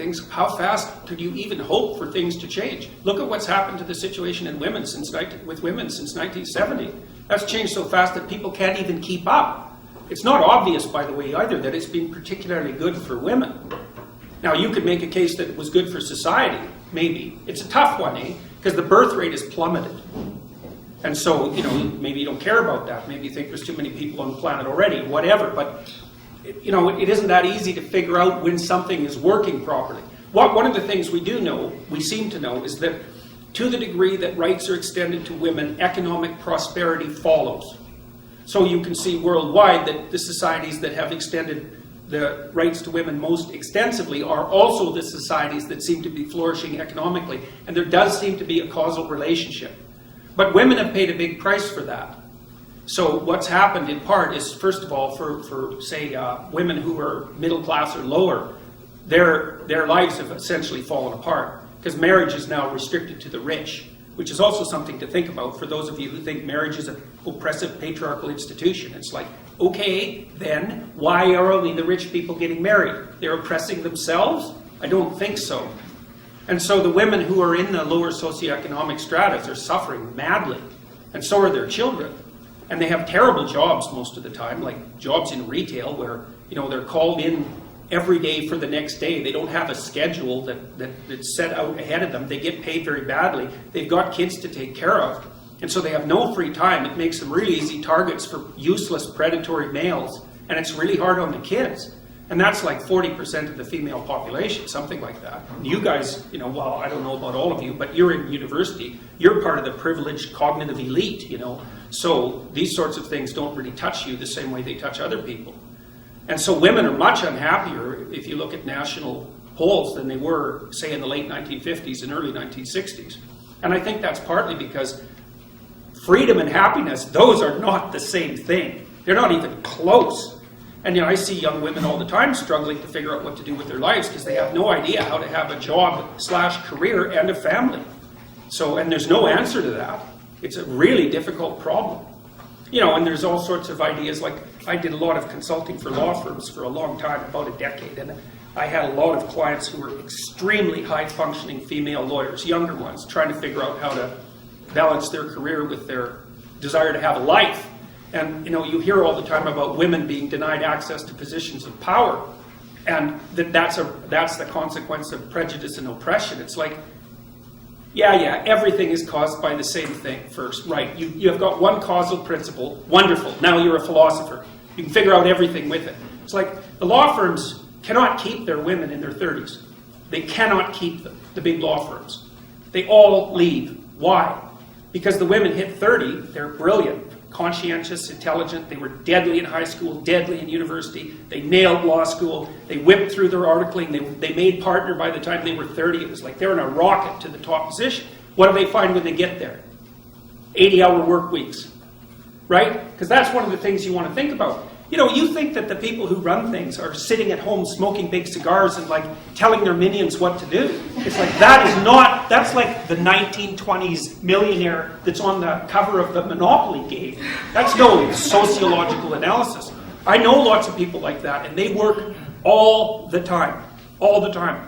things, how fast could you even hope for things to change? Look at what's happened to the situation with women since 1970. That's changed so fast that people can't even keep up. It's not obvious, by the way, either, that it's been particularly good for women. Now, you could make a case that it was good for society, maybe. It's a tough one, eh? Because the birth rate has plummeted. And so, maybe you don't care about that. Maybe you think there's too many people on the planet already, whatever. But, it isn't that easy to figure out when something is working properly. One of the things we seem to know, is that to the degree that rights are extended to women, economic prosperity follows. So you can see worldwide that the societies that have extended the rights to women most extensively are also the societies that seem to be flourishing economically. And there does seem to be a causal relationship. But women have paid a big price for that. So what's happened in part is, first of all, for say, women who are middle class or lower, their lives have essentially fallen apart because marriage is now restricted to the rich, which is also something to think about for those of you who think marriage is an oppressive patriarchal institution. It's like, okay, then why are only the rich people getting married? They're oppressing themselves? I don't think so. And so the women who are in the lower socioeconomic stratas are suffering madly, and so are their children. And they have terrible jobs most of the time, like jobs in retail where, they're called in every day for the next day. They don't have a schedule that's set out ahead of them. They get paid very badly. They've got kids to take care of. And so they have no free time. It makes them really easy targets for useless predatory males. And it's really hard on the kids. And that's like 40% of the female population, something like that. You guys, well, I don't know about all of you, but you're in university. You're part of the privileged cognitive elite, So these sorts of things don't really touch you the same way they touch other people. And so women are much unhappier, if you look at national polls, than they were, say, in the late 1950s and early 1960s. And I think that's partly because freedom and happiness, those are not the same thing. They're not even close. And I see young women all the time struggling to figure out what to do with their lives because they have no idea how to have a job/career and a family. And there's no answer to that. It's a really difficult problem. And there's all sorts of ideas. Like, I did a lot of consulting for law firms for a long time, about a decade, and I had a lot of clients who were extremely high-functioning female lawyers, younger ones, trying to figure out how to balance their career with their desire to have a life. And, you hear all the time about women being denied access to positions of power, and that's the consequence of prejudice and oppression. It's like, yeah, everything is caused by the same thing first. Right, you have got one causal principle, wonderful, now you're a philosopher. You can figure out everything with it. It's like the law firms cannot keep their women in their 30s. They cannot keep them, the big law firms. They all leave. Why? Because the women hit 30, they're brilliant, conscientious, intelligent, they were deadly in high school, deadly in university, they nailed law school, they whipped through their articling, they made partner by the time they were 30. It was like they're in a rocket to the top position. What do they find when they get there? 80-hour work weeks, right? Because that's one of the things you want to think about. You think that the people who run things are sitting at home smoking big cigars and telling their minions what to do. It's like, that's like the 1920s millionaire that's on the cover of the Monopoly game. That's no sociological analysis. I know lots of people like that, and they work all the time,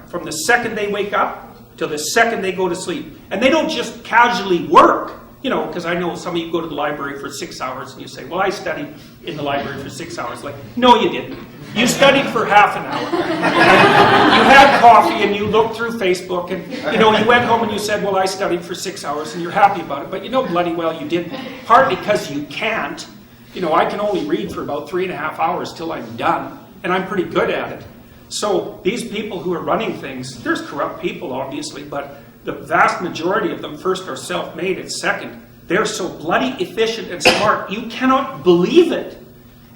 from the second they wake up till the second they go to sleep. And they don't just casually work. Because I know some of you go to the library for 6 hours and you say, well, I studied in the library for 6 hours. Like, no, you didn't. You studied for half an hour. You had coffee and you looked through Facebook and, you went home and you said, well, I studied for 6 hours and you're happy about it. But bloody well you didn't. Partly because you can't. I can only read for about 3.5 hours till I'm done. And I'm pretty good at it. So these people who are running things, there's corrupt people, obviously, but the vast majority of them, first, are self-made, and second, they're so bloody efficient and smart, you cannot believe it.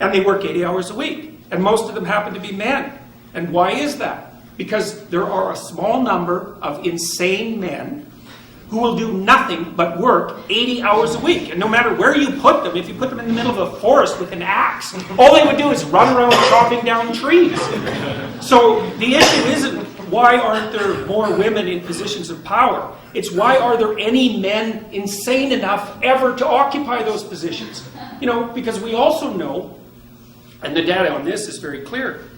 And they work 80 hours a week. And most of them happen to be men. And why is that? Because there are a small number of insane men who will do nothing but work 80 hours a week. And no matter where you put them, if you put them in the middle of a forest with an axe, all they would do is run around chopping down trees. So the issue isn't, why aren't there more women in positions of power? It's, why are there any men insane enough ever to occupy those positions? Because we also know, and the data on this is very clear,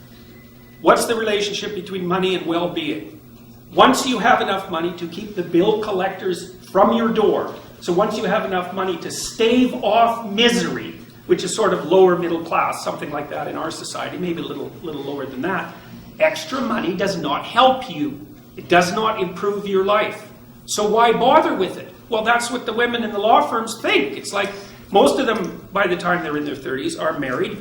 What's the relationship between money and well-being? Once you have enough money to keep the bill collectors from your door, so once you have enough money to stave off misery, which is sort of lower middle class, something like that in our society, maybe a little lower than that, extra money does not help you. It does not improve your life. So why bother with it? Well, that's what the women in the law firms think. It's like most of them, by the time they're in their 30s, are married.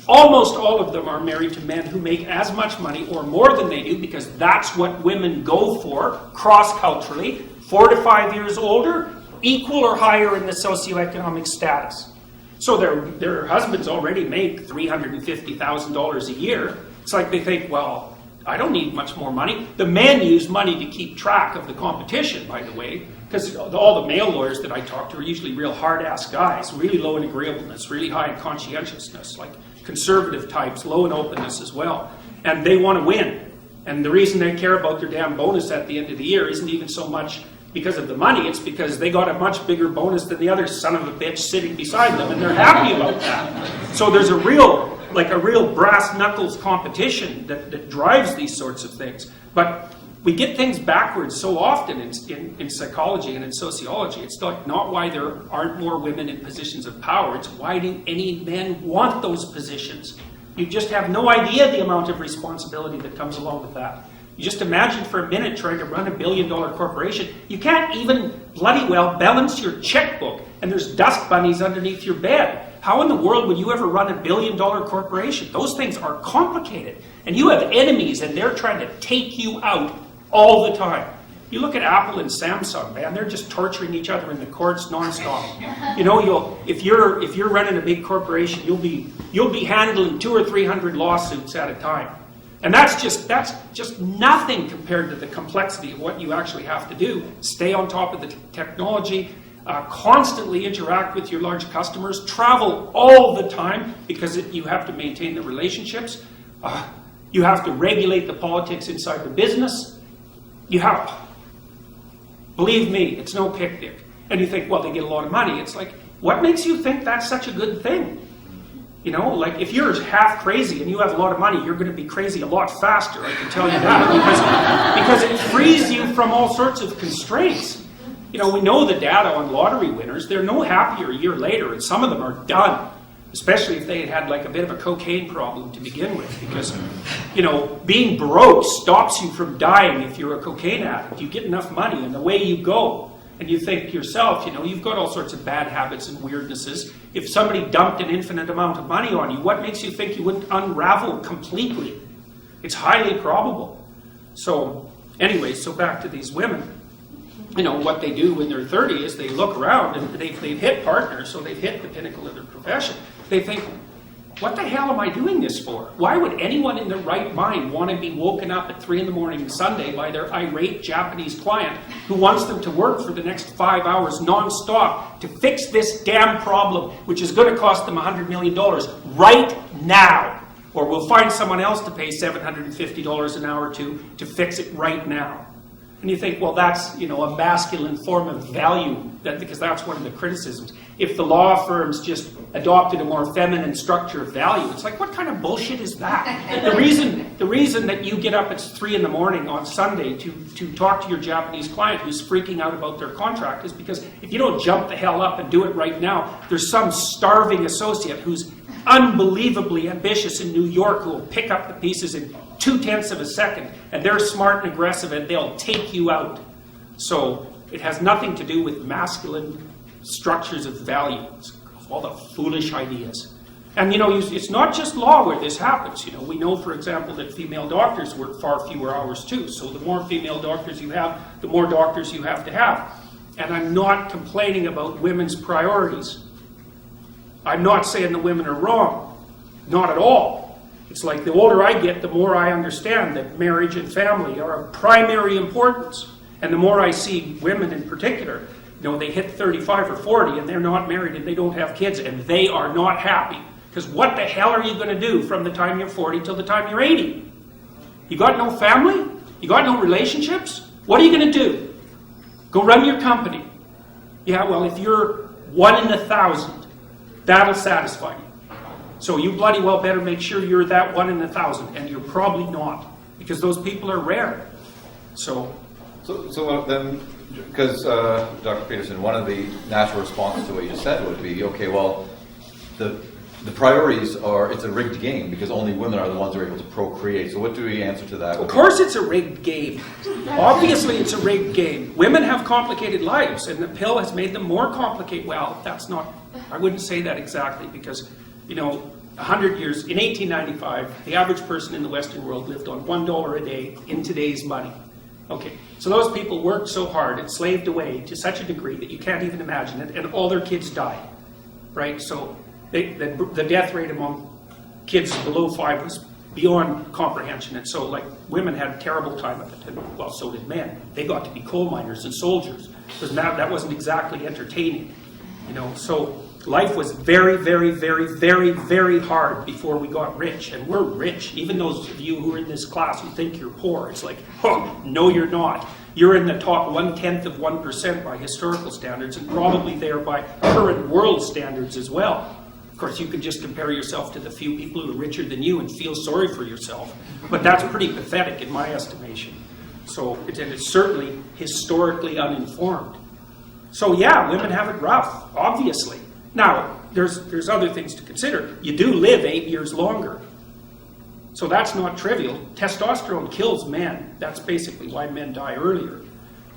Almost all of them are married to men who make as much money or more than they do, because that's what women go for cross-culturally. 4 to 5 years older, equal or higher in the socioeconomic status. So their husbands already make $350,000 a year. It's like they think, well, I don't need much more money. The men use money to keep track of the competition, by the way, because all the male lawyers that I talk to are usually real hard-ass guys, really low in agreeableness, really high in conscientiousness, like conservative types, low in openness as well. And they want to win. And the reason they care about their damn bonus at the end of the year isn't even so much because of the money, it's because they got a much bigger bonus than the other son of a bitch sitting beside them, and they're happy about that. So there's a real brass knuckles competition that drives these sorts of things. But we get things backwards so often in psychology and in sociology. It's not why there aren't more women in positions of power, it's why do any men want those positions? You just have no idea the amount of responsibility that comes along with that. You just imagine for a minute trying to run $1 billion corporation. You can't even bloody well balance your checkbook, and there's dust bunnies underneath your bed. How in the world would you ever run $1 billion corporation? Those things are complicated. And you have enemies, and they're trying to take you out all the time. You look at Apple and Samsung, man, they're just torturing each other in the courts nonstop. You know, if you're running a big corporation, you'll be handling 200 or 300 lawsuits at a time. And that's just nothing compared to the complexity of what you actually have to do. Stay on top of the technology, constantly interact with your large customers, travel all the time because you have to maintain the relationships. You have to regulate the politics inside the business. Believe me, it's no picnic. And you think, well, they get a lot of money. It's like, what makes you think that's such a good thing? You know, like if you're half crazy and you have a lot of money, you're going to be crazy a lot faster, I can tell you that, because it frees you from all sorts of constraints. You know, we know the data on lottery winners. They're no happier a year later, and some of them are done, especially if they had like a bit of a cocaine problem to begin with, because, you know, being broke stops you from dying if you're a cocaine addict. You get enough money and away you go. And you think to yourself, you know, you've got all sorts of bad habits and weirdnesses. If somebody dumped an infinite amount of money on you, what makes you think you wouldn't unravel completely? It's highly probable. So, anyway, so back to these women. You know, what they do when they're 30 is they look around and they've hit partners, so they've hit the pinnacle of their profession. They think, what the hell am I doing this for? Why would anyone in their right mind want to be woken up at 3 in the morning on Sunday by their irate Japanese client who wants them to work for the next 5 hours non-stop to fix this damn problem, which is going to cost them $100 million right now? Or we'll find someone else to pay $750 an hour to fix it right now. And you think, well, that's, you know, a masculine form of value, because that's one of the criticisms. If the law firms just adopted a more feminine structure of value, it's like, what kind of bullshit is that? The reason that you get up at 3 in the morning on Sunday to talk to your Japanese client who's freaking out about their contract is because if you don't jump the hell up and do it right now, there's some starving associate who's unbelievably ambitious in New York who will pick up the pieces in 0.2 of a second, and they're smart and aggressive, and they'll take you out. So it has nothing to do with masculine structures of value. It's all the foolish ideas. And, you know, it's not just law where this happens. You know, we know, for example, that female doctors work far fewer hours too. So the more female doctors you have, the more doctors you have to have. And I'm not complaining about women's priorities. I'm not saying the women are wrong. Not at all. It's like the older I get, the more I understand that marriage and family are of primary importance. And the more I see women in particular, you know, they hit 35 or 40 and they're not married and they don't have kids and they are not happy. Because what the hell are you going to do from the time you're 40 till the time you're 80? You got no family? You got no relationships? What are you going to do? Go run your company. Yeah, well, if you're 1 in 1,000, that'll satisfy you. So you bloody well better make sure you're that 1 in 1,000, and you're probably not, because those people are rare. So then, because Dr. Peterson, one of the natural responses to what you said would be, okay, well, the priorities are, it's a rigged game because only women are the ones who are able to procreate. So what do we answer to that? Of course it's a rigged game. Obviously it's a rigged game. Women have complicated lives, and the pill has made them more complicated. Well, that's not, I wouldn't say that exactly, because, 100 years, in 1895, the average person in the Western world lived on $1 a day in today's money. Okay, so those people worked so hard and slaved away to such a degree that you can't even imagine it, and all their kids died, right? So the death rate among kids below 5 was beyond comprehension, and so women had a terrible time of it, and well, so did men. They got to be coal miners and soldiers, because that wasn't exactly entertaining, So life was very, very, very, very, very hard before we got rich, and we're rich. Even those of you who are in this class who think you're poor, it's like, oh, no, you're not. You're in the top 1/10 of 1% by historical standards, and probably there by current world standards as well. Of course, you can just compare yourself to the few people who are richer than you and feel sorry for yourself, but that's pretty pathetic in my estimation. So it's certainly historically uninformed. So yeah, women have it rough, obviously. Now, there's other things to consider. You do live 8 years longer. So that's not trivial. Testosterone kills men. That's basically why men die earlier.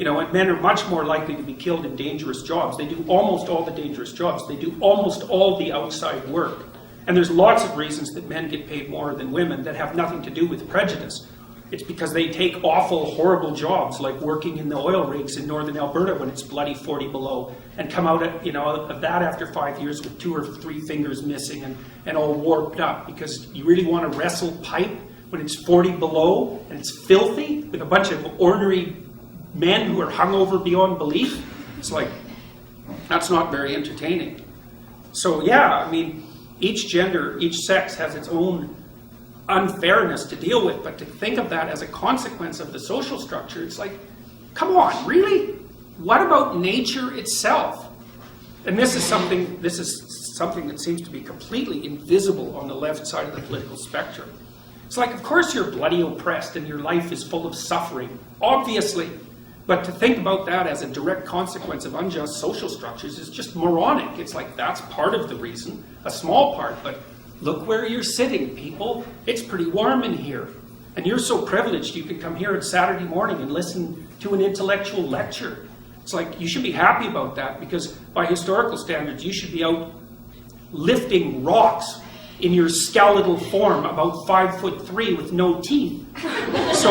And men are much more likely to be killed in dangerous jobs. They do almost all the dangerous jobs. They do almost all the outside work. And there's lots of reasons that men get paid more than women that have nothing to do with prejudice. It's because they take awful, horrible jobs, like working in the oil rigs in northern Alberta when it's bloody 40 below, and come out of that after 5 years with 2 or 3 fingers missing and all warped up, because you really want to wrestle pipe when it's 40 below and it's filthy with a bunch of ornery men who are hungover beyond belief. It's like, that's not very entertaining. So yeah, each gender, each sex has its own unfairness to deal with, but to think of that as a consequence of the social structure, it's like, come on, really? What about nature itself? And this is something that seems to be completely invisible on the left side of the political spectrum. It's like, of course you're bloody oppressed and your life is full of suffering, obviously. But to think about that as a direct consequence of unjust social structures is just moronic. It's like, that's part of the reason, a small part, but look where you're sitting, people. It's pretty warm in here. And you're so privileged you can come here on Saturday morning and listen to an intellectual lecture. It's like, you should be happy about that, because by historical standards, you should be out lifting rocks in your skeletal form, about 5'3" with no teeth. So,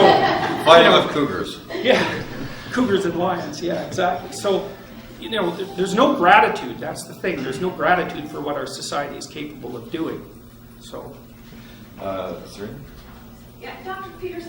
fighting with cougars. Yeah, cougars and lions, yeah, exactly. So, there's no gratitude, that's the thing. There's no gratitude for what our society is capable of doing. So, Serena? Yeah, Dr. Peterson.